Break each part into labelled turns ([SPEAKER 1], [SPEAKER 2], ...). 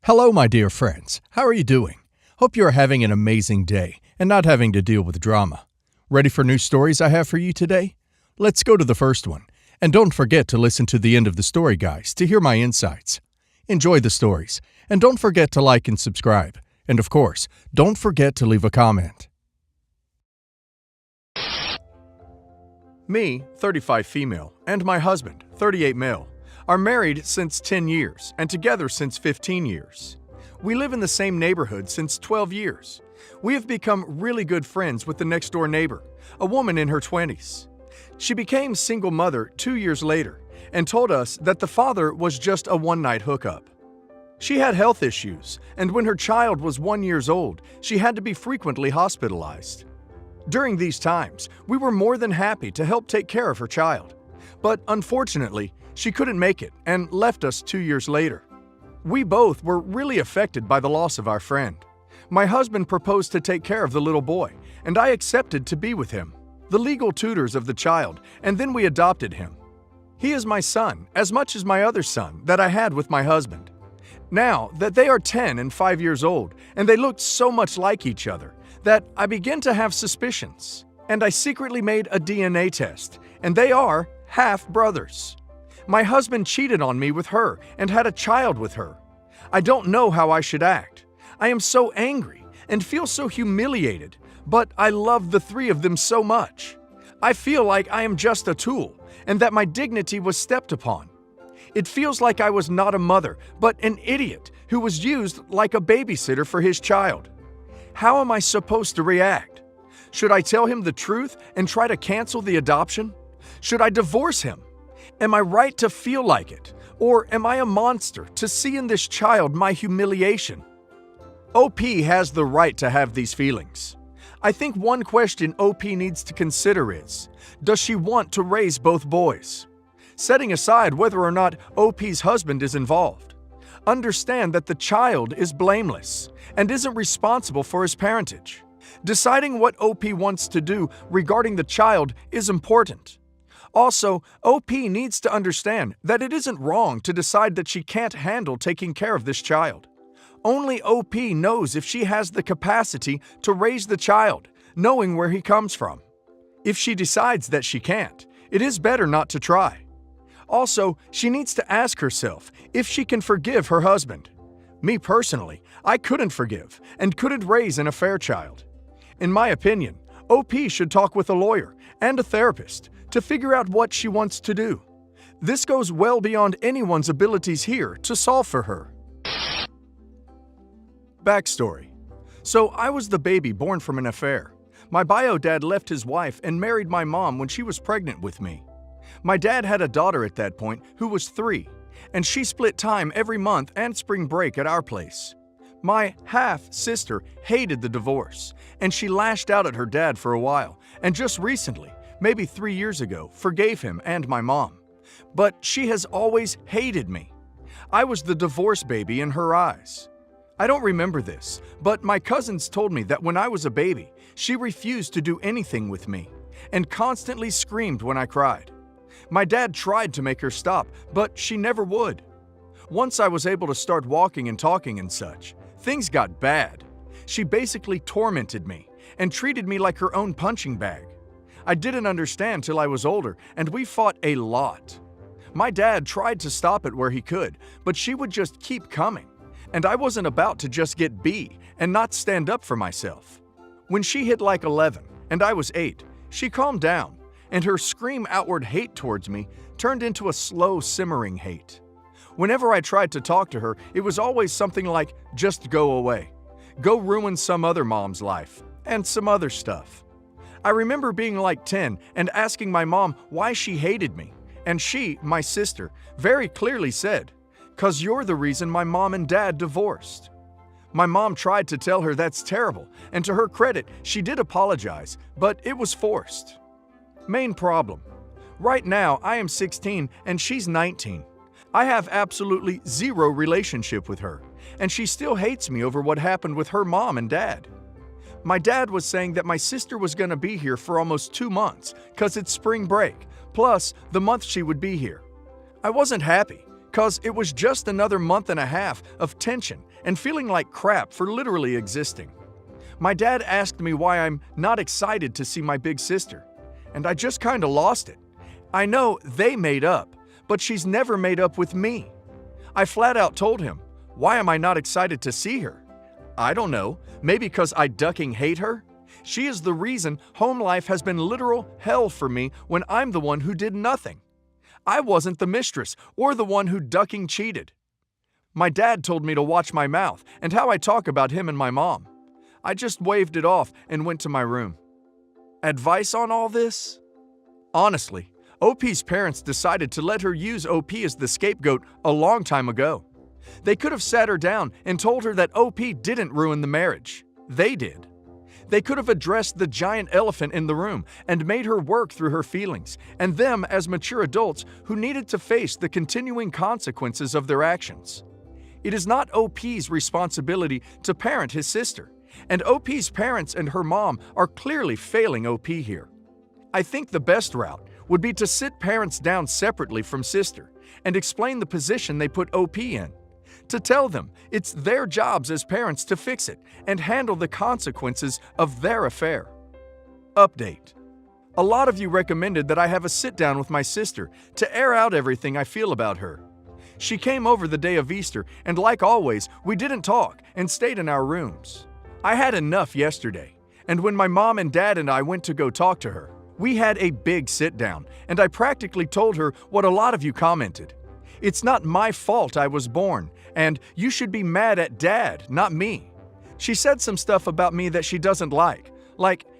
[SPEAKER 1] Hello, my dear friends. How are you doing? Hope you are having an amazing day and not having to deal with drama. Ready for new stories I have for you today? Let's go to the first one. And don't forget to listen to the end of the story, guys, to hear my insights. Enjoy the stories. And don't forget to like and subscribe. And of course, don't forget to leave a comment. Me, 35 female, and my husband, 38 male, are married since 10 years and together since 15 years. We live in the same neighborhood since 12 years. We have become really good friends with the next-door neighbor, a woman in her 20s. She became single mother 2 years later and told us that the father was just a one-night hookup. She had health issues, and when her child was 1 year old, she had to be frequently hospitalized. During these times, we were more than happy to help take care of her child. But unfortunately, she couldn't make it and left us 2 years later. We both were really affected by the loss of our friend. My husband proposed to take care of the little boy, and I accepted to be with him, the legal tutors of the child, and then we adopted him. He is my son, as much as my other son that I had with my husband. Now that they are 10 and 5 years old, and they looked so much like each other, that I begin to have suspicions, and I secretly made a DNA test, and they are half-brothers. My husband cheated on me with her and had a child with her. I don't know how I should act. I am so angry and feel so humiliated, but I love the three of them so much. I feel like I am just a tool and that my dignity was stepped upon. It feels like I was not a mother, but an idiot who was used like a babysitter for his child. How am I supposed to react? Should I tell him the truth and try to cancel the adoption? Should I divorce him? Am I right to feel like it? Or am I a monster to see in this child my humiliation? OP has the right to have these feelings. I think one question OP needs to consider is, does she want to raise both boys? Setting aside whether or not OP's husband is involved, understand that the child is blameless and isn't responsible for his parentage. Deciding what OP wants to do regarding the child is important. Also, OP needs to understand that it isn't wrong to decide that she can't handle taking care of this child. Only OP knows if she has the capacity to raise the child, knowing where he comes from. If she decides that she can't, it is better not to try. Also, she needs to ask herself if she can forgive her husband. Me personally, I couldn't forgive and couldn't raise an affair child. In my opinion, OP should talk with a lawyer and a therapist to figure out what she wants to do. This goes well beyond anyone's abilities here to solve for her. Backstory. So I was the baby born from an affair. My bio dad left his wife and married my mom when she was pregnant with me. My dad had a daughter at that point who was 3, and she split time every month and spring break at our place. My half-sister hated the divorce, and she lashed out at her dad for a while, and just recently, maybe 3 years ago, forgave him and my mom. But she has always hated me. I was the divorce baby in her eyes. I don't remember this, but my cousins told me that when I was a baby, she refused to do anything with me and constantly screamed when I cried. My dad tried to make her stop, but she never would. Once I was able to start walking and talking and such, things got bad. She basically tormented me and treated me like her own punching bag. I didn't understand till I was older, and we fought a lot. My dad tried to stop it where he could, but she would just keep coming, and I wasn't about to just get B and not stand up for myself. When she hit like 11 and I was 8, she calmed down, and her scream outward hate towards me turned into a slow simmering hate. Whenever I tried to talk to her, it was always something like, just go away. Go ruin some other mom's life, and some other stuff. I remember being like 10 and asking my mom why she hated me, and she, my sister, very clearly said, "'Cause you're the reason my mom and dad divorced." My mom tried to tell her that's terrible, and to her credit, she did apologize, but it was forced. Main problem. Right now, I am 16 and she's 19. I have absolutely zero relationship with her, and she still hates me over what happened with her mom and dad. My dad was saying that my sister was going to be here for almost 2 months because it's spring break, plus the month she would be here. I wasn't happy 'cause it was just another month and a half of tension and feeling like crap for literally existing. My dad asked me why I'm not excited to see my big sister, and I just kinda lost it. I know they made up, but she's never made up with me. I flat out told him, why am I not excited to see her? I don't know, maybe because I ducking hate her? She is the reason home life has been literal hell for me when I'm the one who did nothing. I wasn't the mistress or the one who ducking cheated. My dad told me to watch my mouth and how I talk about him and my mom. I just waved it off and went to my room. Advice on all this? Honestly, OP's parents decided to let her use OP as the scapegoat a long time ago. They could have sat her down and told her that OP didn't ruin the marriage. They did. They could have addressed the giant elephant in the room and made her work through her feelings, and them as mature adults who needed to face the continuing consequences of their actions. It is not OP's responsibility to parent his sister, and OP's parents and her mom are clearly failing OP here. I think the best route would be to sit parents down separately from sister and explain the position they put OP in. To tell them it's their jobs as parents to fix it and handle the consequences of their affair. Update. A lot of you recommended that I have a sit-down with my sister to air out everything I feel about her. She came over the day of Easter, and like always, we didn't talk and stayed in our rooms. I had enough yesterday, and when my mom and dad and I went to go talk to her, we had a big sit-down, and I practically told her what a lot of you commented. It's not my fault I was born, and you should be mad at Dad, not me. She said some stuff about me that she doesn't like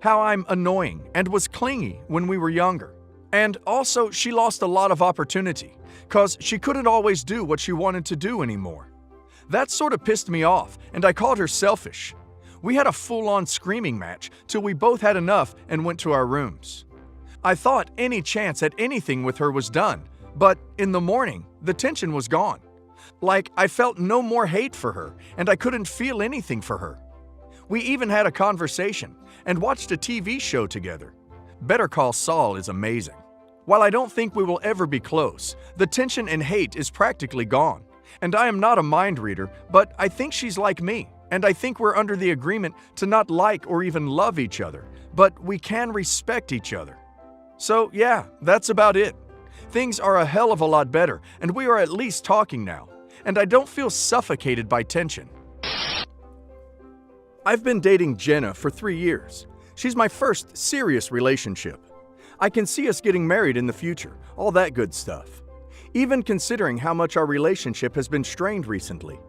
[SPEAKER 1] how I'm annoying and was clingy when we were younger. And also, she lost a lot of opportunity, 'cause she couldn't always do what she wanted to do anymore. That sort of pissed me off, and I called her selfish. We had a full-on screaming match till we both had enough and went to our rooms. I thought any chance at anything with her was done, but in the morning, the tension was gone. I felt no more hate for her, and I couldn't feel anything for her. We even had a conversation and watched a TV show together. Better Call Saul is amazing. While I don't think we will ever be close, the tension and hate is practically gone. And I am not a mind reader, but I think she's like me, and I think we're under the agreement to not like or even love each other, but we can respect each other. So yeah, that's about it. Things are a hell of a lot better, and we are at least talking now, and I don't feel suffocated by tension. I've been dating Jenna for 3 years. She's my first serious relationship. I can see us getting married in the future, all that good stuff. Even considering how much our relationship has been strained recently.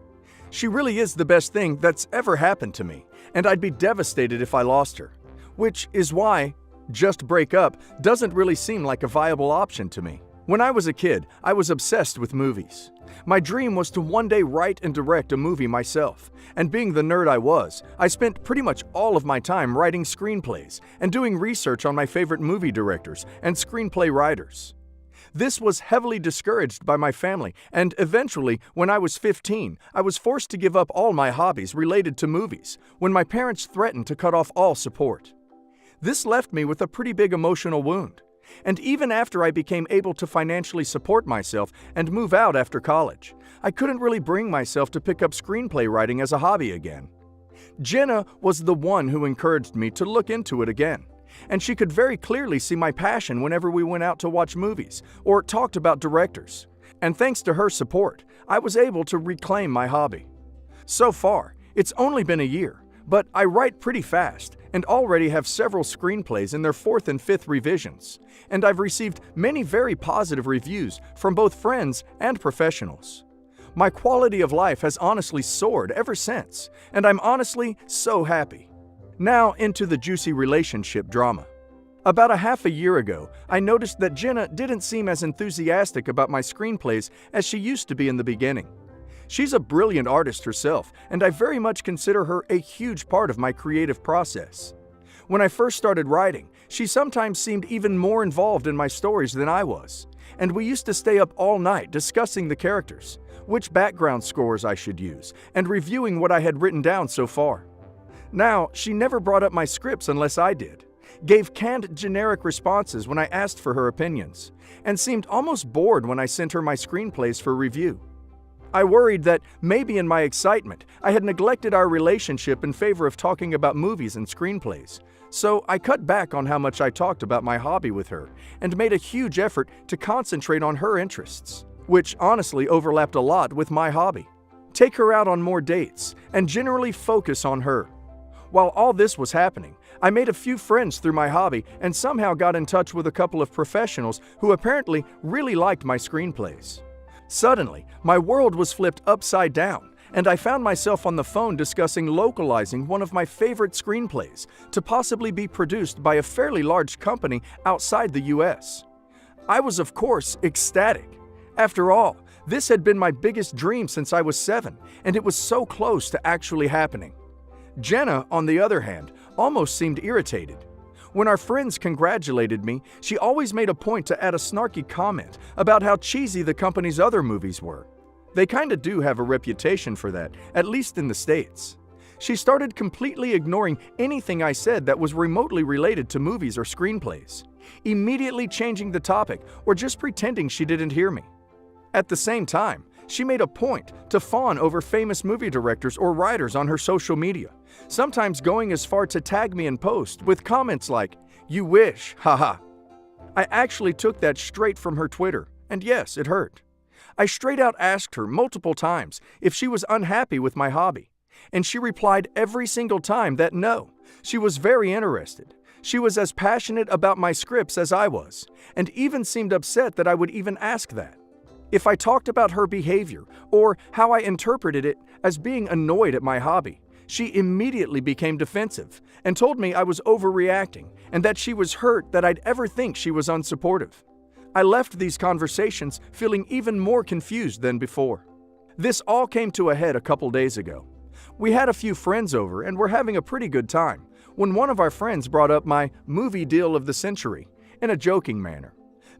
[SPEAKER 1] She really is the best thing that's ever happened to me, and I'd be devastated if I lost her. Which is why just break up doesn't really seem like a viable option to me. When I was a kid, I was obsessed with movies. My dream was to one day write and direct a movie myself, and being the nerd I was, I spent pretty much all of my time writing screenplays and doing research on my favorite movie directors and screenplay writers. This was heavily discouraged by my family, and eventually, when I was 15, I was forced to give up all my hobbies related to movies when my parents threatened to cut off all support. This left me with a pretty big emotional wound. And even after I became able to financially support myself and move out after college, I couldn't really bring myself to pick up screenplay writing as a hobby again. Jenna was the one who encouraged me to look into it again, and she could very clearly see my passion whenever we went out to watch movies or talked about directors. And thanks to her support, I was able to reclaim my hobby. So far, it's only been a year, but I write pretty fast and already have several screenplays in their 4th and 5th revisions, and I've received many very positive reviews from both friends and professionals. My quality of life has honestly soared ever since, and I'm honestly so happy. Now into the juicy relationship drama. About a half a year ago, I noticed that Jenna didn't seem as enthusiastic about my screenplays as she used to be in the beginning. She's a brilliant artist herself, and I very much consider her a huge part of my creative process. When I first started writing, she sometimes seemed even more involved in my stories than I was, and we used to stay up all night discussing the characters, which background scores I should use, and reviewing what I had written down so far. Now, she never brought up my scripts unless I did. gave canned generic responses when I asked for her opinions, and seemed almost bored when I sent her my screenplays for review. I worried that maybe in my excitement, I had neglected our relationship in favor of talking about movies and screenplays, so I cut back on how much I talked about my hobby with her and made a huge effort to concentrate on her interests, which honestly overlapped a lot with my hobby. Take her out on more dates, and generally focus on her. While all this was happening, I made a few friends through my hobby and somehow got in touch with a couple of professionals who apparently really liked my screenplays. Suddenly, my world was flipped upside down, and I found myself on the phone discussing localizing one of my favorite screenplays to possibly be produced by a fairly large company outside the US. I was, of course, ecstatic. After all, this had been my biggest dream since I was 7, and it was so close to actually happening. Jenna, on the other hand, almost seemed irritated. When our friends congratulated me, she always made a point to add a snarky comment about how cheesy the company's other movies were. They kinda do have a reputation for that, at least in the States. She started completely ignoring anything I said that was remotely related to movies or screenplays, immediately changing the topic or just pretending she didn't hear me. At the same time, she made a point to fawn over famous movie directors or writers on her social media, sometimes going as far to tag me in posts with comments like, "You wish, haha." I actually took that straight from her Twitter, and yes, it hurt. I straight out asked her multiple times if she was unhappy with my hobby, and she replied every single time that no, she was very interested. She was as passionate about my scripts as I was, and even seemed upset that I would even ask that. If I talked about her behavior or how I interpreted it as being annoyed at my hobby, she immediately became defensive and told me I was overreacting and that she was hurt that I'd ever think she was unsupportive. I left these conversations feeling even more confused than before. This all came to a head a couple days ago. We had a few friends over and were having a pretty good time when one of our friends brought up my movie deal of the century in a joking manner.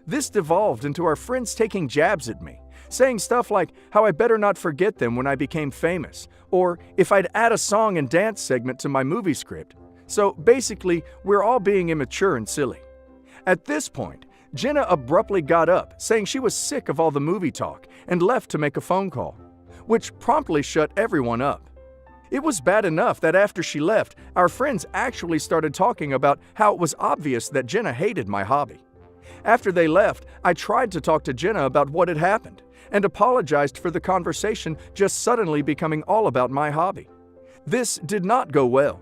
[SPEAKER 1] This devolved into our friends taking jabs at me, saying stuff like how I better not forget them when I became famous, or if I'd add a song and dance segment to my movie script. So basically, we're all being immature and silly. At this point, Jenna abruptly got up, saying she was sick of all the movie talk, and left to make a phone call, which promptly shut everyone up. It was bad enough that after she left, our friends actually started talking about how it was obvious that Jenna hated my hobby. After they left, I tried to talk to Jenna about what had happened, and apologized for the conversation just suddenly becoming all about my hobby. This did not go well.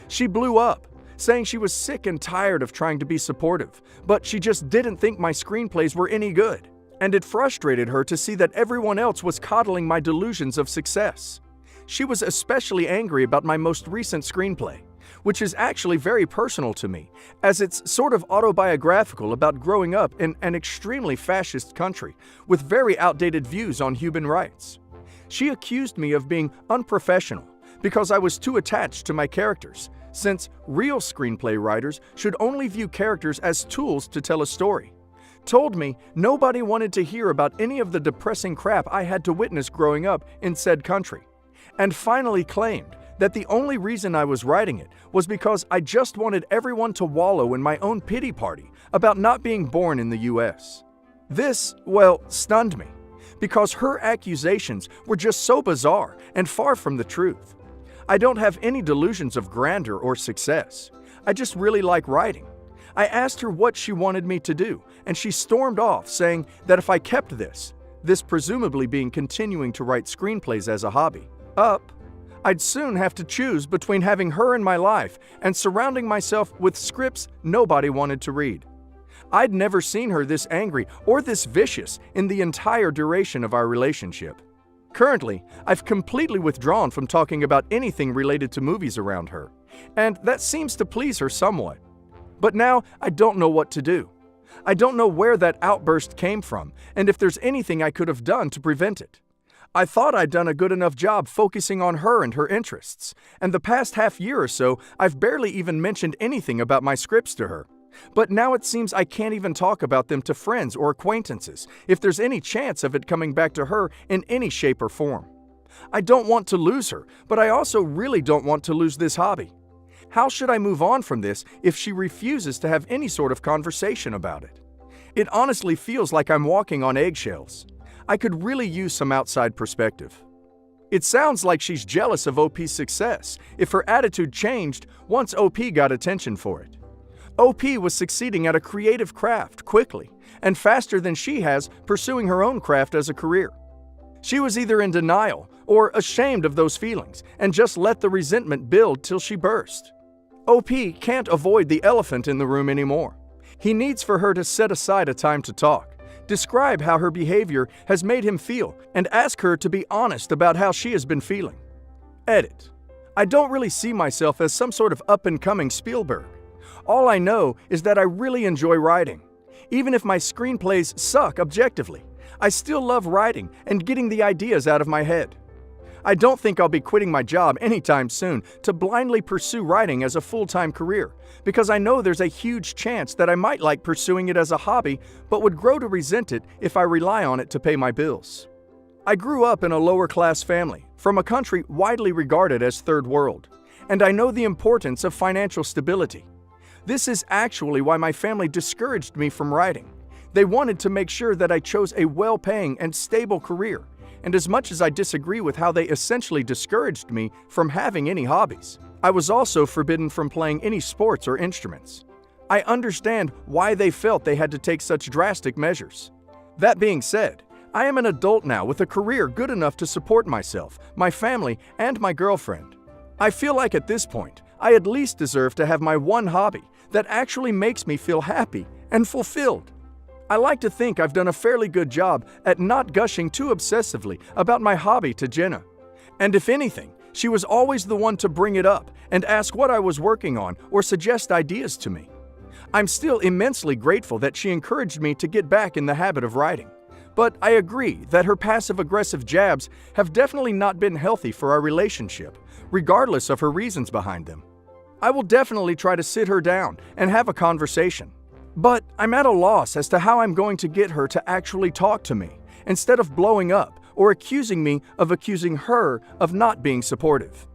[SPEAKER 1] She blew up, saying she was sick and tired of trying to be supportive, but she just didn't think my screenplays were any good, and it frustrated her to see that everyone else was coddling my delusions of success. She was especially angry about my most recent screenplay, which is actually very personal to me, as it's sort of autobiographical about growing up in an extremely fascist country with very outdated views on human rights. She accused me of being unprofessional because I was too attached to my characters, since real screenplay writers should only view characters as tools to tell a story. Told me nobody wanted to hear about any of the depressing crap I had to witness growing up in said country, and finally claimed that the only reason I was writing it was because I just wanted everyone to wallow in my own pity party about not being born in the US. This, well, stunned me, because her accusations were just so bizarre and far from the truth. I don't have any delusions of grandeur or success. I just really like writing. I asked her what she wanted me to do, and she stormed off saying that if I kept this presumably being continuing to write screenplays as a hobby, up, I'd soon have to choose between having her in my life and surrounding myself with scripts nobody wanted to read. I'd never seen her this angry or this vicious in the entire duration of our relationship. Currently, I've completely withdrawn from talking about anything related to movies around her, and that seems to please her somewhat. But now I don't know what to do. I don't know where that outburst came from and if there's anything I could have done to prevent it. I thought I'd done a good enough job focusing on her and her interests, and the past half year or so, I've barely even mentioned anything about my scripts to her. But now it seems I can't even talk about them to friends or acquaintances if there's any chance of it coming back to her in any shape or form. I don't want to lose her, but I also really don't want to lose this hobby. How should I move on from this if she refuses to have any sort of conversation about it? It honestly feels like I'm walking on eggshells. I could really use some outside perspective. It sounds like she's jealous of OP's success if her attitude changed once OP got attention for it. OP was succeeding at a creative craft quickly and faster than she has pursuing her own craft as a career. She was either in denial or ashamed of those feelings and just let the resentment build till she burst. OP can't avoid the elephant in the room anymore. He needs for her to set aside a time to talk, describe how her behavior has made him feel, and ask her to be honest about how she has been feeling. Edit. I don't really see myself as some sort of up-and-coming Spielberg. All I know is that I really enjoy writing. Even if my screenplays suck objectively, I still love writing and getting the ideas out of my head. I don't think I'll be quitting my job anytime soon to blindly pursue writing as a full-time career, because I know there's a huge chance that I might like pursuing it as a hobby, but would grow to resent it if I rely on it to pay my bills. I grew up in a lower-class family, from a country widely regarded as third world, and I know the importance of financial stability. This is actually why my family discouraged me from writing. They wanted to make sure that I chose a well-paying and stable career, and as much as I disagree with how they essentially discouraged me from having any hobbies, I was also forbidden from playing any sports or instruments. I understand why they felt they had to take such drastic measures. That being said, I am an adult now with a career good enough to support myself, my family, and my girlfriend. I feel like at this point, I at least deserve to have my one hobby that actually makes me feel happy and fulfilled. I like to think I've done a fairly good job at not gushing too obsessively about my hobby to Jenna. And if anything, she was always the one to bring it up and ask what I was working on or suggest ideas to me. I'm still immensely grateful that she encouraged me to get back in the habit of writing. But I agree that her passive-aggressive jabs have definitely not been healthy for our relationship, regardless of her reasons behind them. I will definitely try to sit her down and have a conversation. But I'm at a loss as to how I'm going to get her to actually talk to me, instead of blowing up or accusing me of accusing her of not being supportive.